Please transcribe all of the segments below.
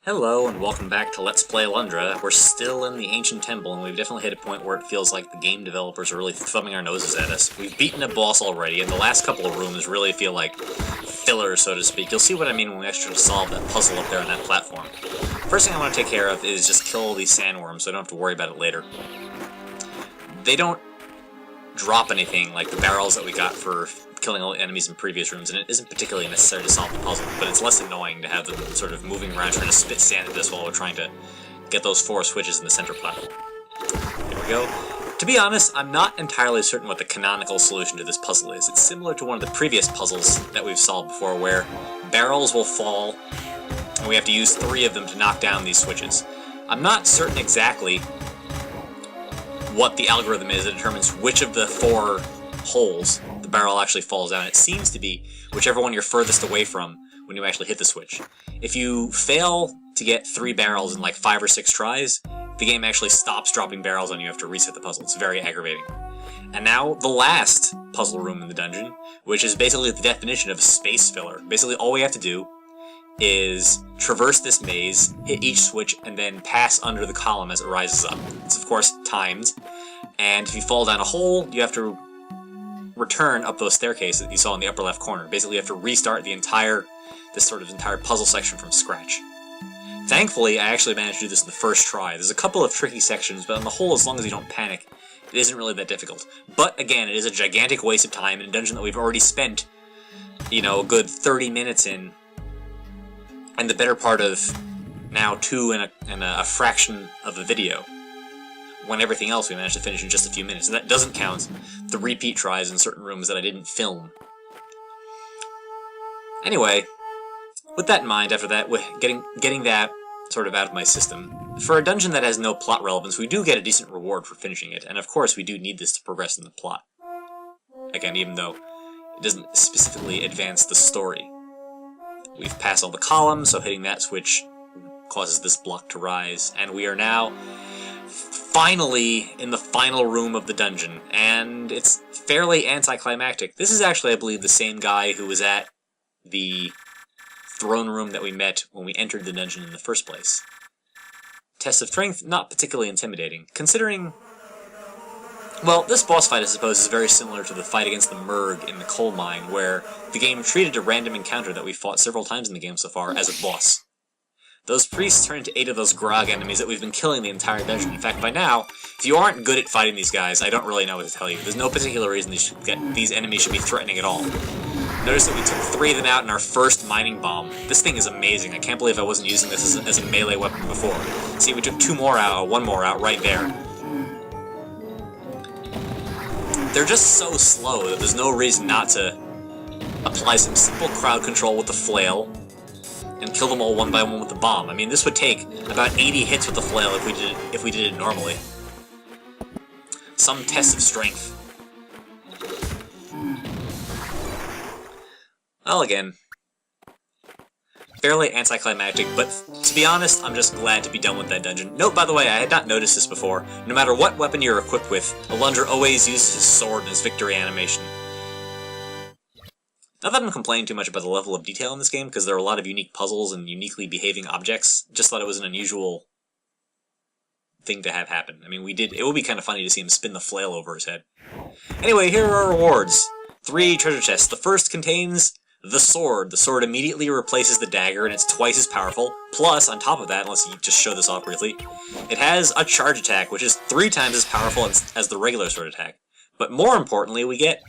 Hello and welcome back to Let's Play Alundra. We're still in the Ancient Temple, and we've definitely hit a point where it feels like the game developers are really thumbing our noses at us. We've beaten a boss already, and the last couple of rooms really feel like filler, so to speak. You'll see what I mean when we actually solve that puzzle up there on that platform. First thing I want to take care of is just kill these sandworms, so I don't have to worry about it later. They don't drop anything like the barrels that we got for killing all the enemies in previous rooms, and it isn't particularly necessary to solve the puzzle, but it's less annoying to have them sort of moving around trying to spit sand at us while we're trying to get those 4 switches in the center platform. Here we go. To be honest, I'm not entirely certain what the canonical solution to this puzzle is. It's similar to one of the previous puzzles that we've solved before, where barrels will fall, and we have to use 3 of them to knock down these switches. I'm not certain exactly what the algorithm is that determines which of the 4 holes the barrel actually falls down. It seems to be whichever one you're furthest away from when you actually hit the switch. If you fail to get 3 barrels in like 5 or 6 tries, the game actually stops dropping barrels on you after reset the puzzle. It's very aggravating. And now, the last puzzle room in the dungeon, which is basically the definition of a space filler. Basically, all we have to do is traverse this maze, hit each switch, and then pass under the column as it rises up. It's, of course, timed, and if you fall down a hole, you have to return up those staircases that you saw in the upper left corner. Basically, you have to restart this entire puzzle section from scratch. Thankfully, I actually managed to do this in the first try. There's a couple of tricky sections, but on the whole, as long as you don't panic, it isn't really that difficult. But again, it is a gigantic waste of time in a dungeon that we've already spent, a good 30 minutes in, and the better part of now 2 and a fraction of a video, when everything else we managed to finish in just a few minutes. And that doesn't count the repeat tries in certain rooms that I didn't film. Anyway, with that in mind, after that, getting that sort of out of my system, for a dungeon that has no plot relevance, we do get a decent reward for finishing it, and of course we do need this to progress in the plot. Again, even though it doesn't specifically advance the story. We've passed all the columns, so hitting that switch causes this block to rise, and we are now finally in the final room of the dungeon, and it's fairly anticlimactic. This is actually, I believe, the same guy who was at the throne room that we met when we entered the dungeon in the first place. Test of strength, not particularly intimidating, considering... Well, this boss fight, I suppose, is very similar to the fight against the Merg in the coal mine, where the game treated a random encounter that we've fought several times in the game so far as a boss. Those priests turn into 8 of those grog enemies that we've been killing the entire dungeon. In fact, by now, if you aren't good at fighting these guys, I don't really know what to tell you. There's no particular reason these enemies should be threatening at all. Notice that we took 3 of them out in our first mining bomb. This thing is amazing. I can't believe I wasn't using this as a melee weapon before. See, we took 2 more out, or 1 more out right there. They're just so slow that there's no reason not to apply some simple crowd control with the flail and kill them all one by one with the bomb. I mean, this would take about 80 hits with the flail if we did it normally. Some test of strength. Well, again, fairly anticlimactic, but to be honest, I'm just glad to be done with that dungeon. Note, by the way, I had not noticed this before. No matter what weapon you're equipped with, Alundra always uses his sword in his victory animation. Not that I'm complaining too much about the level of detail in this game, because there are a lot of unique puzzles and uniquely behaving objects. Just thought it was an unusual thing to have happen. I mean, it would be kind of funny to see him spin the flail over his head. Anyway, here are our rewards. 3 treasure chests. The first contains the sword. The sword immediately replaces the dagger, and it's twice as powerful. Plus, on top of that, unless you just show this off briefly, it has a charge attack, which is 3 times as powerful as the regular sword attack. But more importantly, we get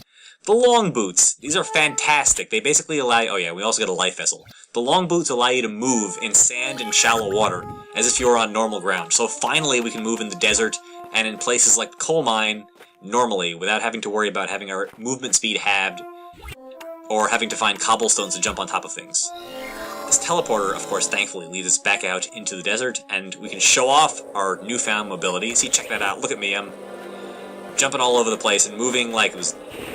the long boots. These are fantastic. They basically allow you... Oh yeah, we also get a life vessel. The long boots allow you to move in sand and shallow water, as if you were on normal ground. So finally we can move in the desert and in places like the coal mine normally, without having to worry about having our movement speed halved, or having to find cobblestones to jump on top of things. This teleporter, of course, thankfully leads us back out into the desert, and we can show off our newfound mobility. See, check that out. Look at me, I'm jumping all over the place and moving like it was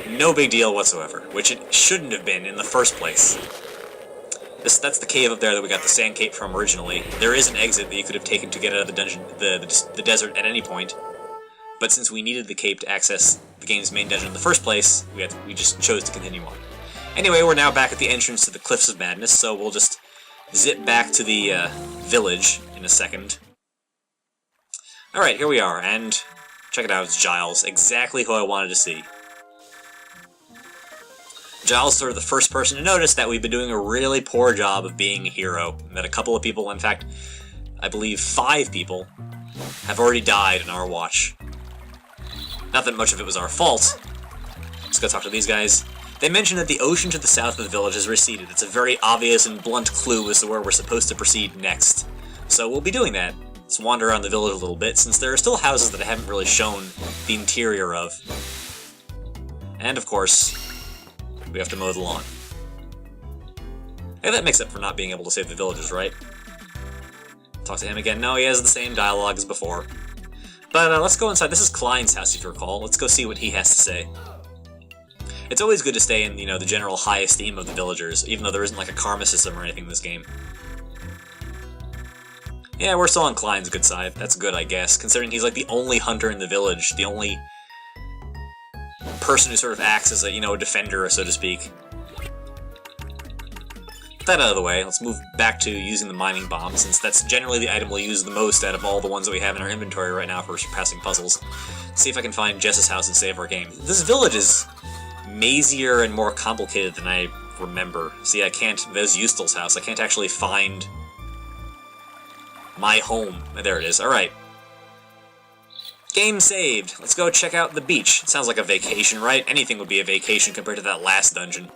no big deal whatsoever, which it shouldn't have been in the first place. That's the cave up there that we got the sand cape from originally. There is an exit that you could have taken to get out of the dungeon, the desert at any point, but since we needed the cape to access the game's main dungeon in the first place, we just chose to continue on. Anyway, we're now back at the entrance to the Cliffs of Madness, so we'll just zip back to the village in a second. Alright, here we are, and check it out, it's Giles. Exactly who I wanted to see. Giles is sort of the first person to notice that we've been doing a really poor job of being a hero, and that a couple of people, in fact, I believe 5 people, have already died in our watch. Not that much of it was our fault. Let's go talk to these guys. They mentioned that the ocean to the south of the village has receded. It's a very obvious and blunt clue as to where we're supposed to proceed next. So we'll be doing that. Let's wander around the village a little bit, since there are still houses that I haven't really shown the interior of. And, of course, we have to mow the lawn. Hey, that makes up for not being able to save the villagers, right? Talk to him again. No, he has the same dialogue as before. But let's go inside. This is Klein's house, if you recall. Let's go see what he has to say. It's always good to stay in, the general high esteem of the villagers, even though there isn't like a karma system or anything in this game. Yeah, we're still on Klein's good side. That's good, I guess, considering he's like the only hunter in the village, the only person who sort of acts as a, a defender, so to speak. Get that out of the way. Let's move back to using the mining bomb, since that's generally the item we'll use the most out of all the ones that we have in our inventory right now for surpassing puzzles. See if I can find Jess's house and save our game. This village is mazier and more complicated than I remember. See, I can't... There's Eustel's house. I can't actually find my home. There it is. Alright. Game saved. Let's go check out the beach. It sounds like a vacation, right? Anything would be a vacation compared to that last dungeon.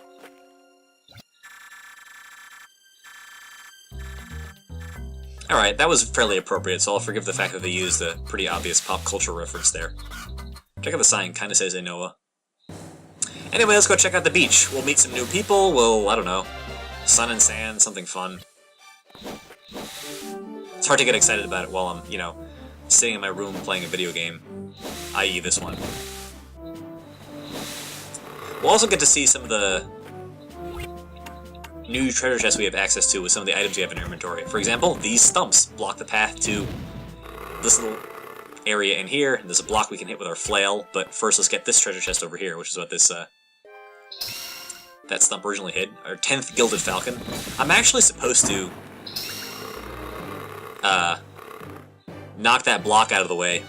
Alright, that was fairly appropriate, so I'll forgive the fact that they used a pretty obvious pop culture reference there. Check out the sign. Kinda says Enoa. Anyway, let's go check out the beach. We'll meet some new people. We'll, I don't know, sun and sand, something fun. It's hard to get excited about it while I'm, sitting in my room playing a video game, i.e. this one. We'll also get to see some of the new treasure chests we have access to with some of the items we have in our inventory. For example, these stumps block the path to this little area in here. There's a block we can hit with our flail, but first let's get this treasure chest over here, which is what this, that stump originally hid. Our 10th Gilded Falcon. I'm actually supposed to knock that block out of the way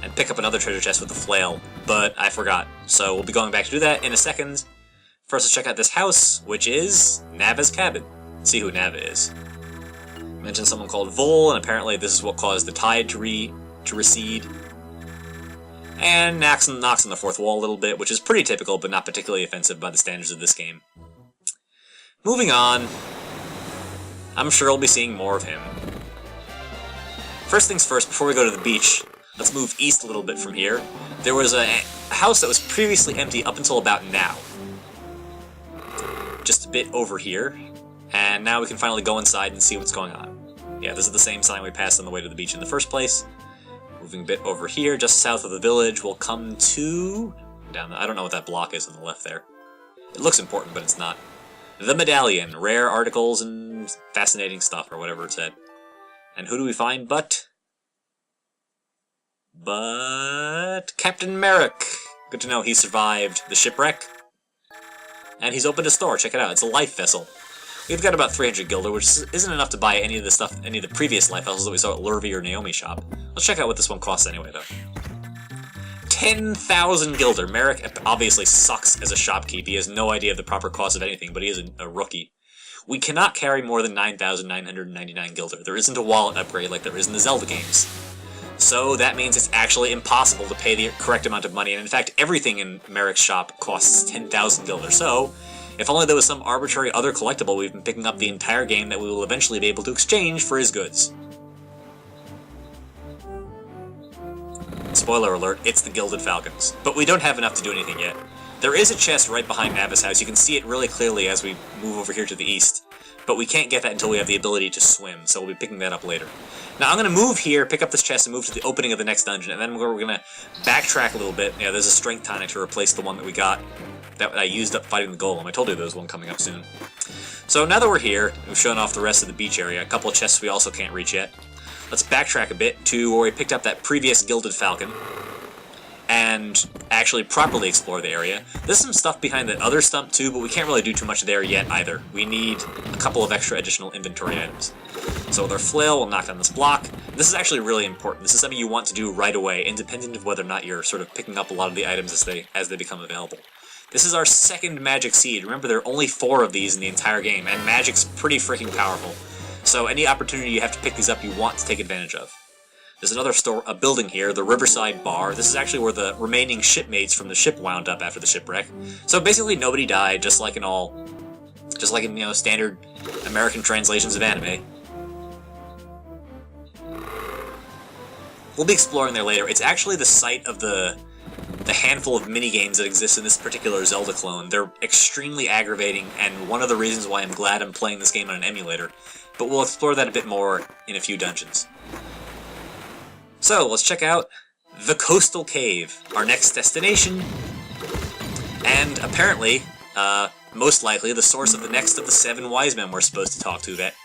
and pick up another treasure chest with the flail, but I forgot. So we'll be going back to do that in a second. First, let's check out this house, which is Nava's cabin. See who Nava is. Mentioned someone called Vol, and apparently this is what caused the tide to recede. And knocks on the fourth wall a little bit, which is pretty typical, but not particularly offensive by the standards of this game. Moving on. I'm sure we'll be seeing more of him. First things first, before we go to the beach, let's move east a little bit from here. There was a house that was previously empty up until about now. Just a bit over here. And now we can finally go inside and see what's going on. Yeah, this is the same sign we passed on the way to the beach in the first place. Moving a bit over here, just south of the village, we'll come to... I don't know what that block is on the left there. It looks important, but it's not. The Medallion. Rare articles and fascinating stuff, or whatever it said. And who do we find but Captain Merrick. Good to know he survived the shipwreck. And he's opened a store. Check it out. It's a life vessel. We've got about 300 gilder, which isn't enough to buy any of the previous life vessels that we saw at Lurvy or Naomi's shop. Let's check out what this one costs anyway, though. 10,000 gilder. Merrick obviously sucks as a shopkeep. He has no idea of the proper cost of anything, but he is a rookie. We cannot carry more than 9,999 gilder. There isn't a wallet upgrade like there is in the Zelda games. So that means it's actually impossible to pay the correct amount of money, and in fact, everything in Merrick's shop costs 10,000 gilder. So, if only there was some arbitrary other collectible we've been picking up the entire game that we will eventually be able to exchange for his goods. Spoiler alert, it's the Gilded Falcons. But we don't have enough to do anything yet. There is a chest right behind Nava's house. You can see it really clearly as we move over here to the east. But we can't get that until we have the ability to swim, so we'll be picking that up later. Now, I'm going to move here, pick up this chest, and move to the opening of the next dungeon, and then we're going to backtrack a little bit. Yeah, there's a strength tonic to replace the one that we got, that I used up fighting the golem. I told you there was one coming up soon. So now that we're here, we've shown off the rest of the beach area, a couple of chests we also can't reach yet. Let's backtrack a bit to where we picked up that previous Gilded Falcon, and actually properly explore the area. There's some stuff behind that other stump too, but we can't really do too much there yet either. We need a couple of extra additional inventory items. So with our flail, we'll knock down this block. This is actually really important. This is something you want to do right away, independent of whether or not you're sort of picking up a lot of the items as they become available. This is our second magic seed. Remember, there are only 4 of these in the entire game, and magic's pretty freaking powerful. So any opportunity you have to pick these up, you want to take advantage of. There's another a building here, the Riverside Bar. This is actually where the remaining shipmates from the ship wound up after the shipwreck. So basically nobody died, just like in, you know, standard American translations of anime. We'll be exploring there later. It's actually the site of the handful of minigames that exist in this particular Zelda clone. They're extremely aggravating, and one of the reasons why I'm glad I'm playing this game on an emulator. But we'll explore that a bit more in a few dungeons. So, let's check out the Coastal Cave, our next destination, and apparently, most likely, the source of the next of the 7 wise men we're supposed to talk to that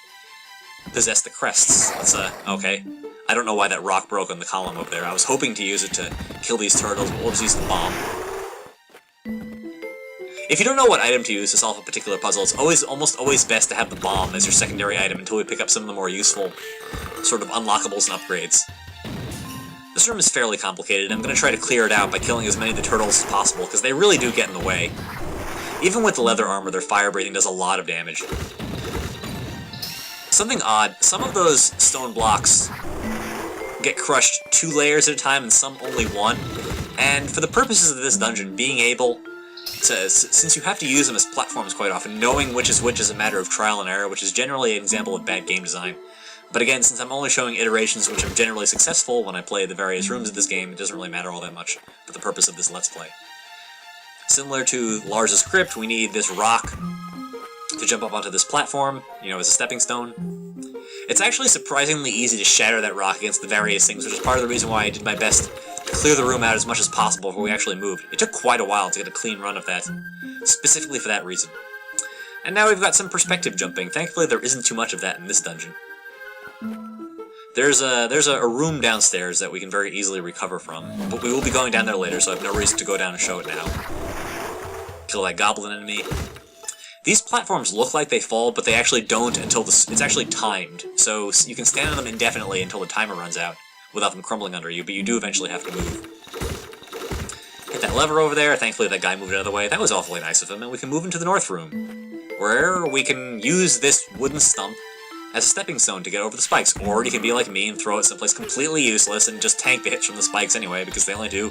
possess the crests. Let's, okay. I don't know why that rock broke on the column over there. I was hoping to use it to kill these turtles, but we'll just use the bomb. If you don't know what item to use to solve a particular puzzle, it's almost always best to have the bomb as your secondary item until we pick up some of the more useful sort of unlockables and upgrades. This room is fairly complicated. I'm going to try to clear it out by killing as many of the turtles as possible, because they really do get in the way. Even with the leather armor, their fire breathing does a lot of damage. Something odd, some of those stone blocks get crushed 2 layers at a time and some only 1, and for the purposes of this dungeon, being able to, since you have to use them as platforms quite often, knowing which is a matter of trial and error, which is generally an example of bad game design. But again, since I'm only showing iterations which I'm generally successful when I play the various rooms of this game, it doesn't really matter all that much for the purpose of this Let's Play. Similar to Lars' crypt, we need this rock to jump up onto this platform, you know, as a stepping stone. It's actually surprisingly easy to shatter that rock against the various things, which is part of the reason why I did my best to clear the room out as much as possible before we actually moved. It took quite a while to get a clean run of that, specifically for that reason. And now we've got some perspective jumping. Thankfully, there isn't too much of that in this dungeon. There's a room downstairs that we can very easily recover from, but we will be going down there later, so I have no reason to go down and show it now. Kill that goblin enemy. These platforms look like they fall, but they actually don't until it's actually timed, so you can stand on them indefinitely until the timer runs out, without them crumbling under you, but you do eventually have to move. Hit that lever over there. Thankfully that guy moved out of the way. That was awfully nice of him, and we can move into the north room, where we can use this wooden stump as a stepping stone to get over the spikes, or you can be like me and throw it someplace completely useless and just tank the hits from the spikes anyway, because they only do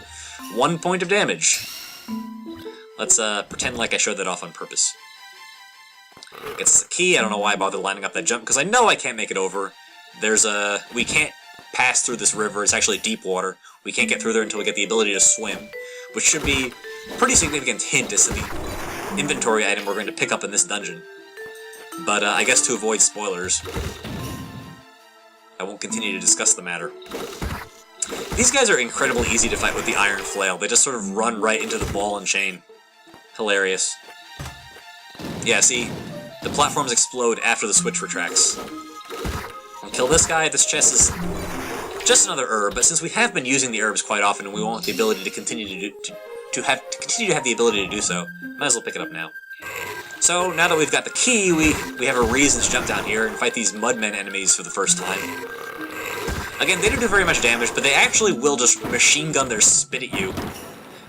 1 point of damage. Let's pretend like I showed that off on purpose. Gets the key. I don't know why I bothered lining up that jump, because I know I can't make it over. We can't pass through this river. It's actually deep water. We can't get through there until we get the ability to swim, which should be a pretty significant hint as to the inventory item we're going to pick up in this dungeon. But I guess to avoid spoilers, I won't continue to discuss the matter. These guys are incredibly easy to fight with the iron flail. They just sort of run right into the ball and chain. Hilarious. Yeah, see? The platforms explode after the switch retracts. I'll kill this guy. This chest is just another herb, but since we have been using the herbs quite often and we want the ability to continue to have the ability to do so, might as well pick it up now. So, now that we've got the key, we have a reason to jump down here and fight these mudmen enemies for the first time. Again, they don't do very much damage, but they actually will just machine gun their spit at you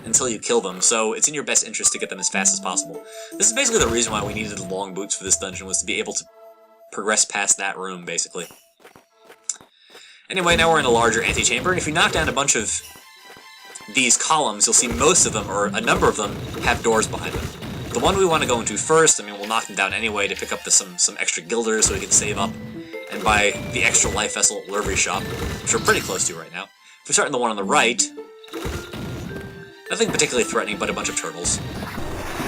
until you kill them, so it's in your best interest to get them as fast as possible. This is basically the reason why we needed the long boots for this dungeon, was to be able to progress past that room, basically. Anyway, now we're in a larger antechamber, and if you knock down a bunch of these columns, you'll see most of them, or a number of them, have doors behind them. The one we want to go into first, I mean, we'll knock them down anyway to pick up some extra gilders so we can save up and buy the extra life vessel livery shop, which we're pretty close to right now. If we start in the one on the right, nothing particularly threatening but a bunch of turtles.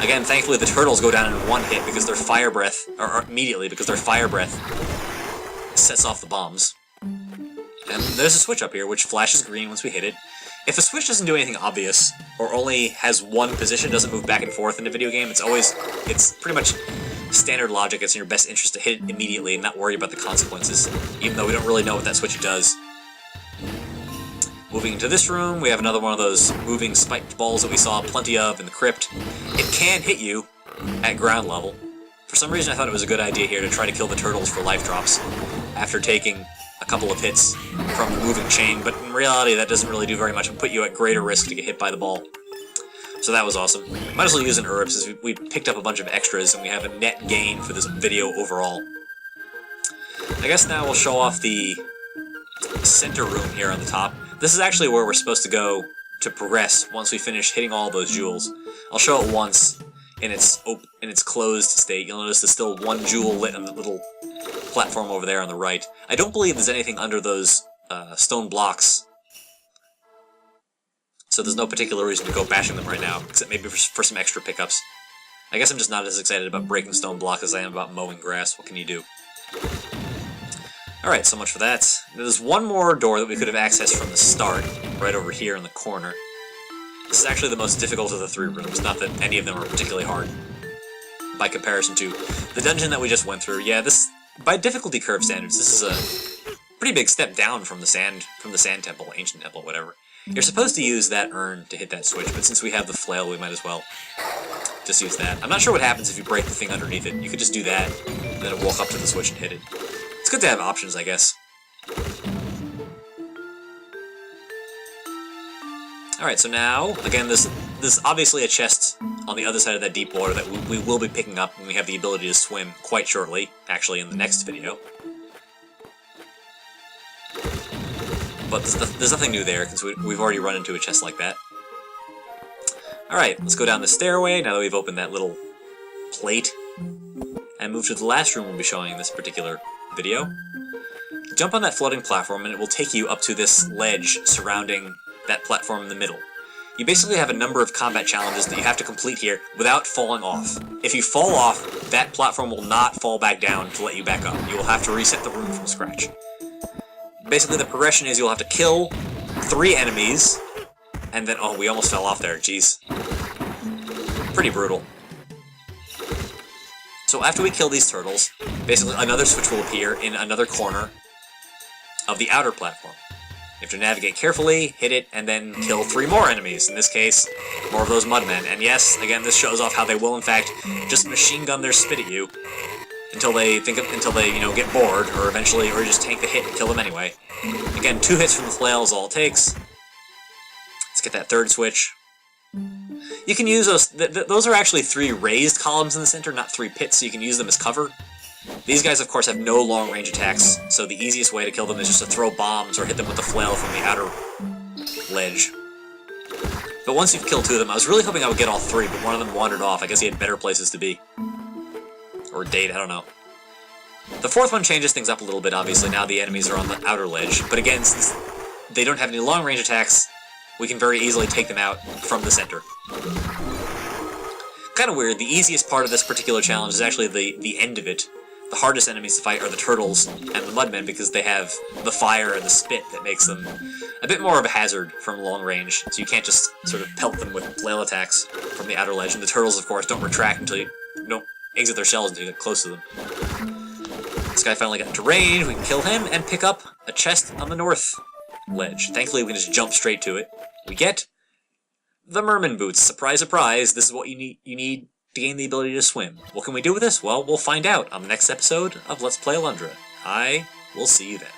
Again, thankfully the turtles go down in 1 hit because their fire breath, or immediately because their fire breath sets off the bombs. And there's a switch up here which flashes green once we hit it. If a switch doesn't do anything obvious, or only has one position, doesn't move back and forth in a video game, it's pretty much standard logic. It's in your best interest to hit it immediately and not worry about the consequences, even though we don't really know what that switch does. Moving into this room, we have another one of those moving spiked balls that we saw plenty of in the crypt. It can hit you at ground level. For some reason I thought it was a good idea here to try to kill the turtles for life drops. after taking a couple of hits from the moving chain, but in reality that doesn't really do very much and put you at greater risk to get hit by the ball. So that was awesome. Might as well use an herb since we picked up a bunch of extras and we have a net gain for this video overall. I guess now we'll show off the center room here on the top. This is actually where we're supposed to go to progress once we finish hitting all those jewels. I'll show it once in its closed state. You'll notice there's still one jewel lit on the little platform over there on the right. I don't believe there's anything under those stone blocks, so there's no particular reason to go bashing them right now, except maybe for some extra pickups. I guess I'm just not as excited about breaking stone blocks as I am about mowing grass. What can you do? Alright, so much for that. There's one more door that we could have accessed from the start, right over here in the corner. This is actually the most difficult of the 3 rooms, not that any of them are particularly hard, by comparison to the dungeon that we just went through. Yeah, this, by difficulty curve standards, this is a pretty big step down from the sand temple, ancient temple, whatever. You're supposed to use that urn to hit that switch, but since we have the flail, we might as well just use that. I'm not sure what happens if you break the thing underneath it. You could just do that, and then walk up to the switch and hit it. It's good to have options, I guess. Alright, so now, again, there's obviously a chest on the other side of that deep water that we will be picking up when we have the ability to swim quite shortly, actually in the next video. But there's nothing new there, because we've already run into a chest like that. Alright, let's go down the stairway, now that we've opened that little plate, and move to the last room we'll be showing in this particular video. Jump on that floating platform and it will take you up to this ledge surrounding that platform in the middle. You basically have a number of combat challenges that you have to complete here without falling off. If you fall off, that platform will not fall back down to let you back up. You will have to reset the room from scratch. Basically the progression is you'll have to kill 3 enemies, and then, oh, we almost fell off there, jeez. Pretty brutal. So after we kill these turtles, basically another switch will appear in another corner of the outer platform. You have to navigate carefully, hit it, and then kill 3 more enemies. In this case, more of those mudmen. And yes, again, this shows off how they will, in fact, just machine gun their spit at you until they get bored, or eventually, or just tank the hit and kill them anyway. Again, 2 hits from the flail is all it takes. Let's get that 3rd switch. You can use those. Those are actually 3 raised columns in the center, not 3 pits, so you can use them as cover. These guys, of course, have no long-range attacks, so the easiest way to kill them is just to throw bombs or hit them with the flail from the outer ledge. But once you've killed 2 of them, I was really hoping I would get all 3, but one of them wandered off. I guess he had better places to be. Or date, I don't know. The 4th one changes things up a little bit, obviously. Now the enemies are on the outer ledge, but again, since they don't have any long-range attacks, we can very easily take them out from the center. Kind of weird, the easiest part of this particular challenge is actually the end of it. The hardest enemies to fight are the turtles and the mudmen because they have the fire and the spit that makes them a bit more of a hazard from long range, so you can't just sort of pelt them with flail attacks from the outer ledge. And the turtles, of course, don't retract until you don't exit their shells until you get close to them. This guy finally got into range, we can kill him and pick up a chest on the north ledge. Thankfully, we can just jump straight to it. We get the merman boots. Surprise, surprise, this is what you need to gain the ability to swim. What can we do with this? Well, we'll find out on the next episode of Let's Play Alundra. I will see you then.